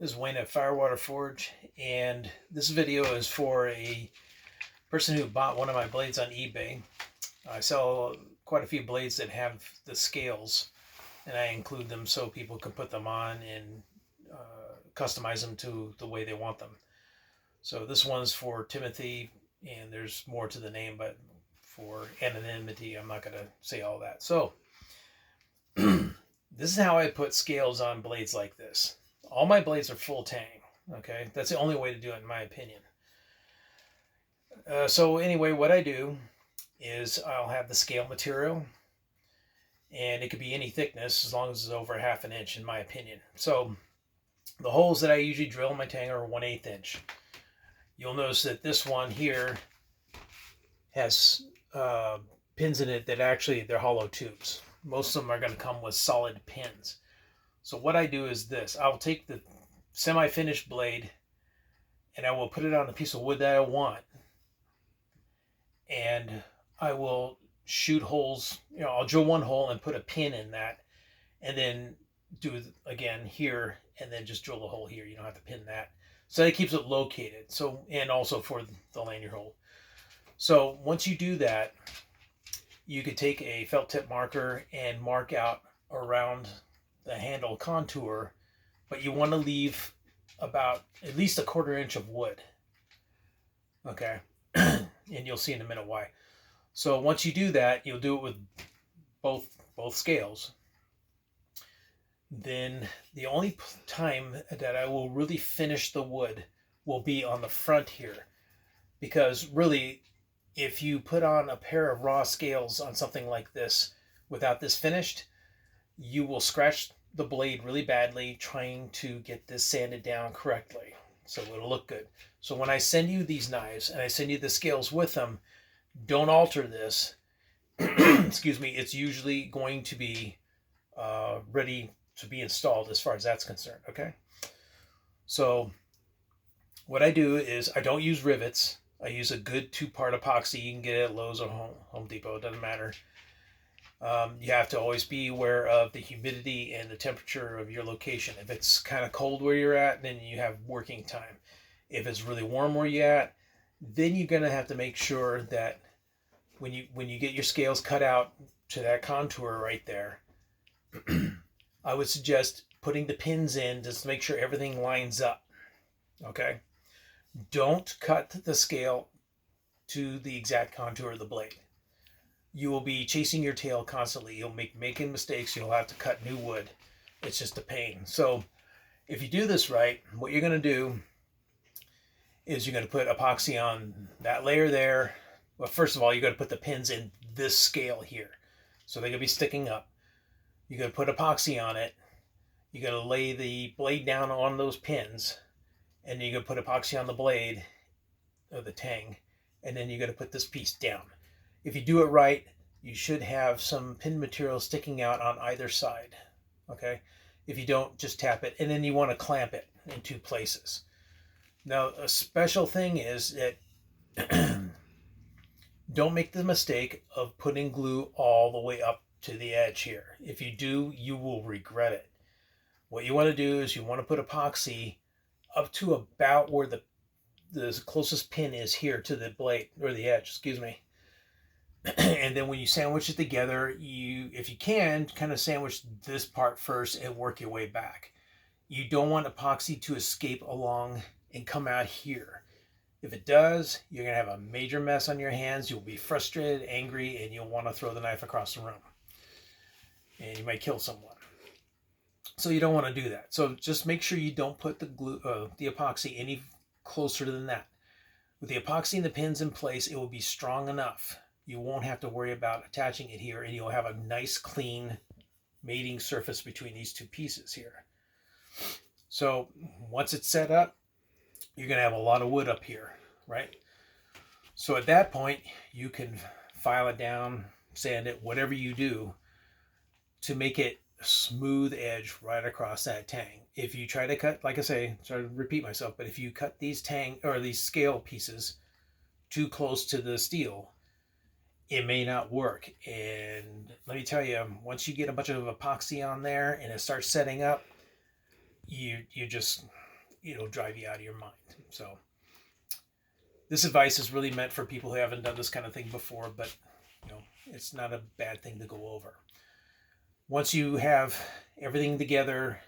This is Wayne at Firewater Forge, and this video is for a person who bought one of my blades on eBay. I sell quite a few blades that have the scales, and I include them so people can put them on and customize them to the way they want them. So this one's for Timothy, and there's more to the name, but for anonymity, I'm not going to say all that. So this is how I put scales on blades like this. All my blades are full tang. Okay, that's the only way to do it in my opinion. So anyway, what I do is I'll have the scale material, and it could be any thickness as long as it's over 1/2 inch in my opinion. So the holes that I usually drill in my tang are 1/8 inch. You'll notice that this one here has pins in it that actually they're hollow tubes. Most of them are going to come with solid pins. So what I do is this. I'll take the semi-finished blade and I will put it on a piece of wood that I want. And I will shoot holes. I'll drill one hole and put a pin in that. And then do it again here and then just drill the hole here. You don't have to pin that. So that keeps it located. So, and also for the lanyard hole. So once you do that, you could take a felt tip marker and mark out around the handle contour, but you want to leave about at least 1/4 inch of wood. Okay. And you'll see in a minute why. So once you do that, you'll do it with both scales. Then the only time that I will really finish the wood will be on the front here, because really if you put on a pair of raw scales on something like this without this finished, you will scratch the blade really badly trying to get this sanded down correctly so it'll look good. So when I send you these knives and I send you the scales with them, don't alter this. Excuse me. It's usually going to be ready to be installed as far as that's concerned. Okay. So what I do is I don't use rivets. I use a good 2-part epoxy. You can get it at Lowe's or Home Depot. It doesn't matter. You have to always be aware of the humidity and the temperature of your location. If it's kind of cold where you're at, then you have working time. If it's really warm where you're at, then you're going to have to make sure that when you get your scales cut out to that contour right there, I would suggest putting the pins in just to make sure everything lines up. Okay? Don't cut the scale to the exact contour of the blade. You will be chasing your tail constantly. You'll making mistakes. You'll have to cut new wood. It's just a pain. So if you do this right, what you're going to do is you're going to put epoxy on that layer there. Well, first of all, you're going to put the pins in this scale here. So they're going to be sticking up. You're going to put epoxy on it. You're going to lay the blade down on those pins. And then you're going to put epoxy on the blade of the tang. And then you're going to put this piece down. If you do it right, you should have some pin material sticking out on either side. Okay? If you don't, just tap it. And then you want to clamp it in 2 places. Now, a special thing is that don't make the mistake of putting glue all the way up to the edge here. If you do, you will regret it. What you want to do is you want to put epoxy up to about where the closest pin is here to the blade, or the edge, excuse me. And then when you sandwich it together, if you can, kind of sandwich this part first and work your way back. You don't want epoxy to escape along and come out here. If it does, you're going to have a major mess on your hands. You'll be frustrated, angry, and you'll want to throw the knife across the room. And you might kill someone. So you don't want to do that. So just make sure you don't put the epoxy any closer than that. With the epoxy and the pins in place, it will be strong enough. You won't have to worry about attaching it here, and you'll have a nice, clean mating surface between these 2 pieces here. So once it's set up, you're going to have a lot of wood up here, right? So at that point, you can file it down, sand it, whatever you do to make it a smooth edge right across that tang. If you try to cut, like I say, sorry to repeat myself, but if you cut these these scale pieces too close to the steel, it may not work. And let me tell you, once you get a bunch of epoxy on there and it starts setting up, you just it'll drive you out of your mind. So this advice is really meant for people who haven't done this kind of thing before, but it's not a bad thing to go over. Once you have everything together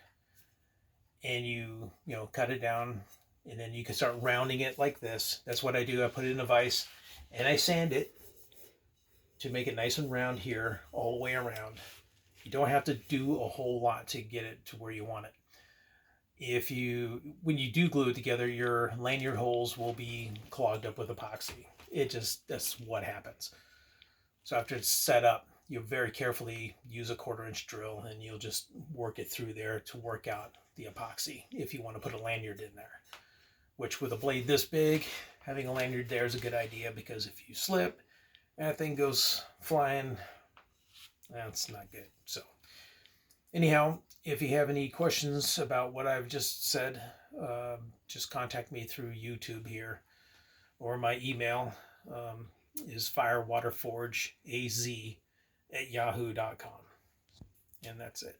and you cut it down, and then you can start rounding it like this. That's what I do. I put it in a vise and I sand it to make it nice and round here all the way around. You don't have to do a whole lot to get it to where you want it. When you do glue it together, your lanyard holes will be clogged up with epoxy. That's what happens. So after it's set up, you'll very carefully use a 1/4-inch drill and you'll just work it through there to work out the epoxy if you want to put a lanyard in there. Which, with a blade this big, having a lanyard there is a good idea, because if you slip and that thing goes flying, that's not good. So anyhow, if you have any questions about what I've just said, just contact me through YouTube here, or my email is firewaterforgeaz@yahoo.com. And that's it.